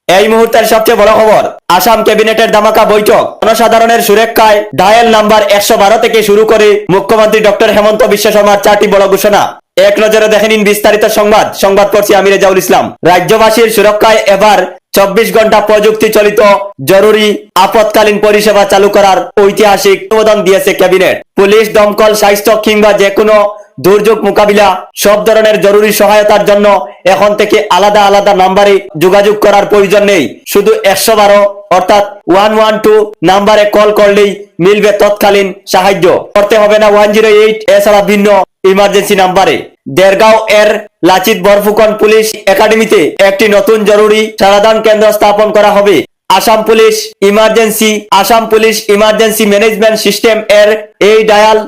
এই মুহূর্তের সবচেয়ে বড় খবর, আসাম ক্যাবিনেটের ধামাকা বৈঠক। জনসাধারণের সুরক্ষায় ডায়াল নাম্বার 112 থেকে শুরু করে মুখ্যমন্ত্রী ডক্টর হেমন্ত বিশ্ব শর্মার 4টি বড় ঘোষণা। এক নজরে দেখে নিন বিস্তারিত সংবাদ পড়ছি আমি রেজাউল ইসলাম। রাজ্যবাসীর সুরক্ষায় এবার 24 ঘন্টা প্রযুক্তি চালিত জরুরি আপৎকালীন পরিষেবা চালু করার ঐতিহাসিক অনুমোদন দিয়েছে ক্যাবিনেট। পুলিশ, দমকল, স্বাস্থ্য কিংবা যে কোনো দুর্যোগ মোকাবিলা সব ধরনের জরুরি সহায়তার জন্য এখন থেকে আলাদা আলাদা নাম্বারে যোগাযোগ করার প্রয়োজন নেই। শুধু 112 অর্থাৎ 112 নাম্বারে কল করলেই মিলবে তৎকালীন সাহায্য। করতে হবে না 108 এছাড়া ভিন্ন ইমার্জেন্সি নাম্বারে। দেরগাঁও এর লাচিত বরফুকন পুলিশ একাডেমিতে একটি নতুন জরুরি সমাধান কেন্দ্র স্থাপন করা হবে। Assam police emergency management system এর এই ডায়াল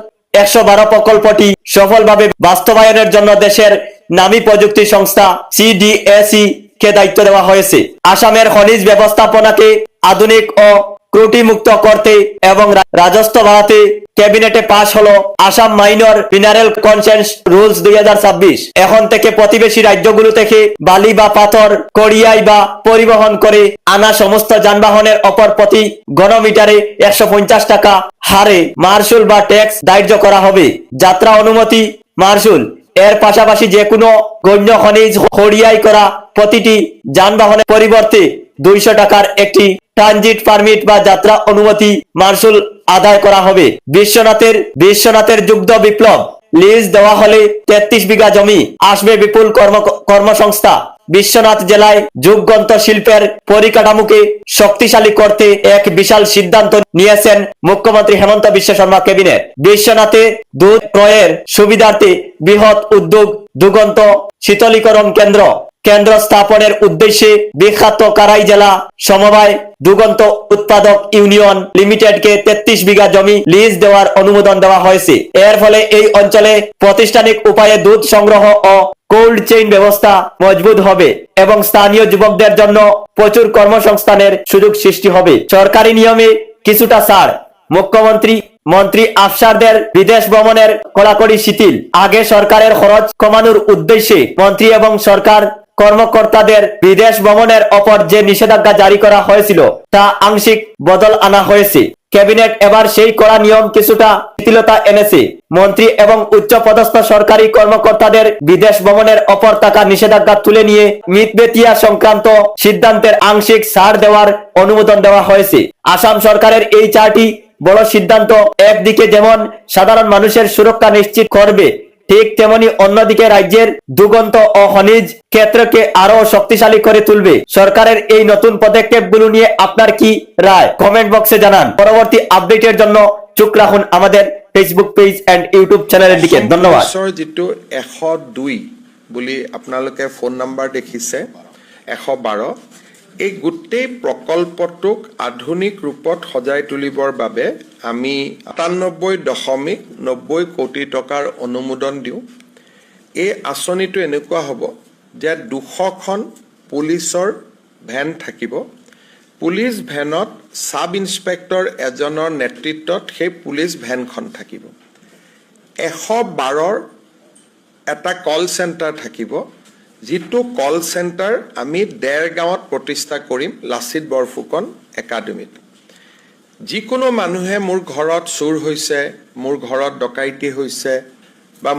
112 প্রকল্পটি সফলভাবে বাস্তবায়নের জন্য দেশের নামী প্রযুক্তি সংস্থা CDSE কে দায়িত্ব দেওয়া হয়েছে। আসামের খনিজ ব্যবস্থাপনাকে আধুনিক ও ত্রুটিমুক্ত করতে এবং রাজস্ব বাড়াতে ক্যাবিনেটে পাশ হলো Assam minor mineral concession rules 2026। এখন থেকে প্রতিবেশী রাজ্যগুলো থেকে বালি বা পাথর কড়িয়াই বা পরিবহন করে আনা সমস্ত যানবাহনের অপর প্রতি ঘনমিটারে 150 টাকা হারে মার্শুল বা ট্যাক্স ধার্য করা হবে। যাত্রা অনুমতি মার্শুল এর পাশাপাশি যে কোনো গণ্য খনিজ খড়িয়াই করা প্রতিটি যানবাহনের পরিবর্তে 200 টাকার একটি ট্রানজিট পারমিট বা যাত্রা অনুমতি মার্শুল আদায় করা হবে। বিশ্বনাথের যুদ্ধ বিপ্লব লিজ দেওয়া হলে 33 বিঘা জমি আসবে বিপুল কর্মসংস্থা। বিশ্বনাথ জেলায় যুগগ্রন্থ শিল্পের পরিকাঠামোকে শক্তিশালী করতে এক বিশাল সিদ্ধান্ত নিয়েছেন মুখ্যমন্ত্রী হেমন্ত বিশ্ব শর্মা ক্যাবিনেট। বিশ্বনাথে দুধ ক্রয়ের সুবিধার্থে বৃহৎ উদ্যোগ যুগগ্রন্থ শীতলীকরণ কেন্দ্র স্থাপনের উদ্দেশ্যে বিখ্যাত কারাই জেলা সমবায় যুগগ্রন্থ উৎপাদক ইউনিয়ন লিমিটেডকে 33 বিঘা জমি লিজ দেওয়ার অনুমোদন দেওয়া হয়েছে। এর ফলে এই অঞ্চলে প্রাতিষ্ঠানিক উপায়ে দুধ সংগ্রহ ও কোল্ড চেইন ব্যবস্থা মজবুত হবে এবং স্থানীয় যুবকদের জন্য প্রচুর কর্মসংস্থানের সুযোগ সৃষ্টি হবে। সরকারি নিয়মে কিছুটা ছাড়। মন্ত্রী আফসারদের বিদেশ ভ্রমণের কড়াকড়ি শিথিল। আগে সরকারের খরচ কমানোর উদ্দেশ্যে মন্ত্রী এবং সরকার কর্মকর্তাদের বিদেশ ভ্রমণের ওপর যে নিষেধাজ্ঞা জারি করা হয়েছিল তা আংশিক বদল আনা হয়েছে। ক্যাবিনেট এবার সেই কড়া নিয়ম কিছুটা শিথিলতা এনেছে। মন্ত্রী এবং উচ্চ পদস্থ সরকারি কর্মকর্তাদের বিদেশ ভ্রমণের ওপর থাকা নিষেধাজ্ঞা তুলে নিয়ে মিতবেতিয়া সংক্রান্ত সিদ্ধান্তের আংশিক ছাড় দেওয়ার অনুমোদন দেওয়া হয়েছে। আসাম সরকারের এই 4টি বড় সিদ্ধান্ত একদিকে যেমন সাধারণ মানুষের সুরক্ষা নিশ্চিত করবে, ঠিক তেমনি অন্যদিকে রাজ্যের যুগগ্রন্থ ও খনিজ ক্ষেত্রকে আরো শক্তিশালী করে তুলবে। সরকারের এই নতুন পদক্ষেপগুলো নিয়ে আপনার কি রায় কমেন্ট বক্সে জানান। পরবর্তী আপডেটের জন্য চোখ রাখুন আমাদের ফেসবুক পেজ এন্ড ইউটিউব চ্যানেলের দিকে। ধন্যবাদ। যেটো 102 বুলি আপোনালোকে ফোন নাম্বাৰ দেখিছে 112, এই গোটেই প্ৰকল্পটোক আধুনিক ৰূপত সজাই তুলিবৰ বাবে আমি 97.90 কোটি টকাৰ অনুমোদন দিওঁ। এই আঁচনিটো এনেকুৱা হ'ব যে 200খন পুলিচৰ ভেন থাকিব। পুলিচ ভেনত সাব ইন্সপেক্টৰ এজনৰ নেতৃত্বত সেই পুলিচ ভেনখন থাকিব। 112ৰ এটা কল চেণ্টাৰ থাকিব, যিটো কল চেণ্টাৰ আমি দেৰগাঁৱত প্ৰতিষ্ঠা কৰিম লাচিত বৰফুকন একাডেমিত। যিকোনো মানুহে মোৰ ঘৰত চুৰ হৈছে, মোৰ ঘৰত ডকাইতি হৈছে বা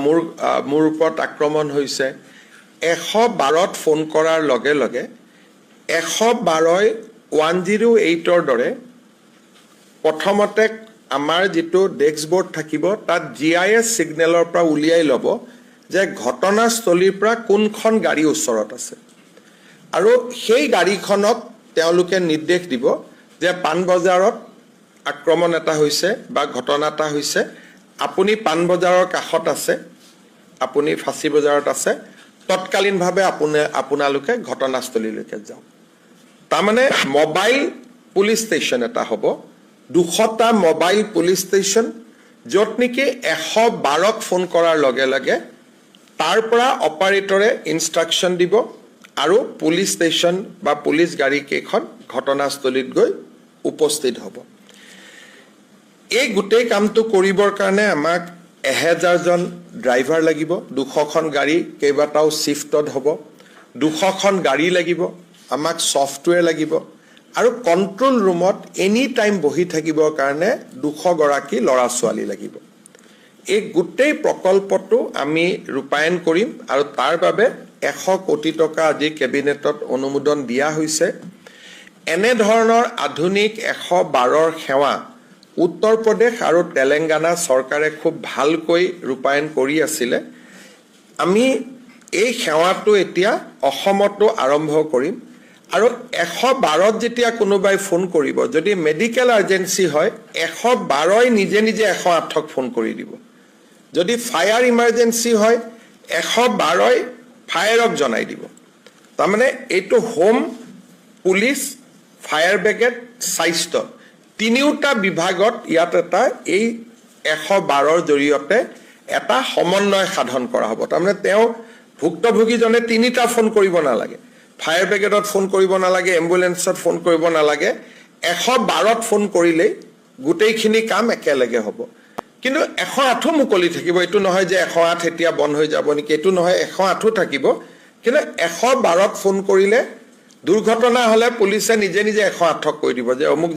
মোৰ ওপৰত আক্ৰমণ হৈছে, 112ত ফোন কৰাৰ লগে লগে 112ই 108ৰ দৰে প্ৰথমতে আমাৰ যিটো ডেস্কবোৰ্ড থাকিব তাত GIS ছিগনেলৰ পৰা উলিয়াই ল'ব যে ঘটনাস্থলীৰ পৰা কোনখন গাড়ী ওচৰত আছে, আৰু সেই গাড়ীখনক তেওঁলোকে নিৰ্দেশ দিব যে পাণবজাৰত আক্ৰমণ এটা হৈছে বা ঘটনা এটা হৈছে, আপুনি পাণবজাৰৰ কাষত আছে, আপুনি ফাঁচী বজাৰত আছে, তৎকালীনভাৱে আপোনালোকে ঘটনাস্থলীলৈকে যাওক। তাৰমানে মোবাইল পুলিচ ষ্টেচন এটা হ'ব, 200টা মোবাইল পুলিচ ষ্টেচন, য'ত নেকি 112ক ফোন কৰাৰ লগে লগে তাৰ পৰা অপাৰেটৰে ইনষ্ট্ৰাকশ্যন দিব আৰু পুলিচ ষ্টেচন বা পুলিচ গাড়ী কেইখন ঘটনাস্থলীত গৈ উপস্থিত হ'ব। এই গোটেই কামটো কৰিবৰ কাৰণে আমাক 1000জন ড্ৰাইভাৰ লাগিব, 200খন গাড়ী কেইবাটাও শিফটত হ'ব, 200খন গাড়ী লাগিব, আমাক ছফ্টৱেৰ লাগিব আৰু কণ্ট্ৰোল ৰুমত এনি টাইম বহি থাকিবৰ কাৰণে 200 গৰাকী ল'ৰা ছোৱালী লাগিব। এই গোটেই প্ৰকল্পটো আমি ৰূপায়ণ কৰিম আৰু তাৰ বাবে 100 কোটি টকা আজি কেবিনেটত অনুমোদন দিয়া হৈছে। এনে ধৰণৰ আধুনিক 112ৰ সেৱা উত্তৰ প্ৰদেশ আৰু তেলেংগানা চৰকাৰে খুব ভালকৈ ৰূপায়ণ কৰি আছিলে। আমি এই সেৱাটো এতিয়া অসমতো আৰম্ভ কৰিম আৰু 112ত যেতিয়া কোনোবাই ফোন কৰিব, যদি মেডিকেল আৰ্জেঞ্চি হয় 112ই নিজে নিজে 108ক ফোন কৰি দিব। যদি ফায়াৰ ইমাৰ্জেঞ্চি হয় 112ই ফায়াৰক জনাই দিব। তাৰমানে এইটো হোম, পুলিচ, ফায়াৰ ব্ৰিগেড, স্বাস্থ্য তিনিওটা বিভাগত ইয়াত এটা এই 112ৰ জৰিয়তে এটা সমন্বয় সাধন কৰা হ'ব। তাৰমানে তেওঁ ভুক্তভোগীজনে 3টা ফোন কৰিব নালাগে, ফায়াৰ ব্ৰিগেডত ফোন কৰিব নালাগে, এম্বুলেন্সত ফোন কৰিব নালাগে, 112ত ফোন কৰিলেই গোটেইখিনি কাম একেলগে হ'ব। কিন্তু 108ও মুকলি থাকিব। এইটো নহয় যে 108 এতিয়া বন্ধ হৈ যাব নেকি, এইটো নহয়, 108ও থাকিব। কিন্তু 112ত ফোন কৰিলে দুৰ্ঘটনা হ'লে পুলিচে নিজে নিজে 108ক কৈ দিব যে অমুক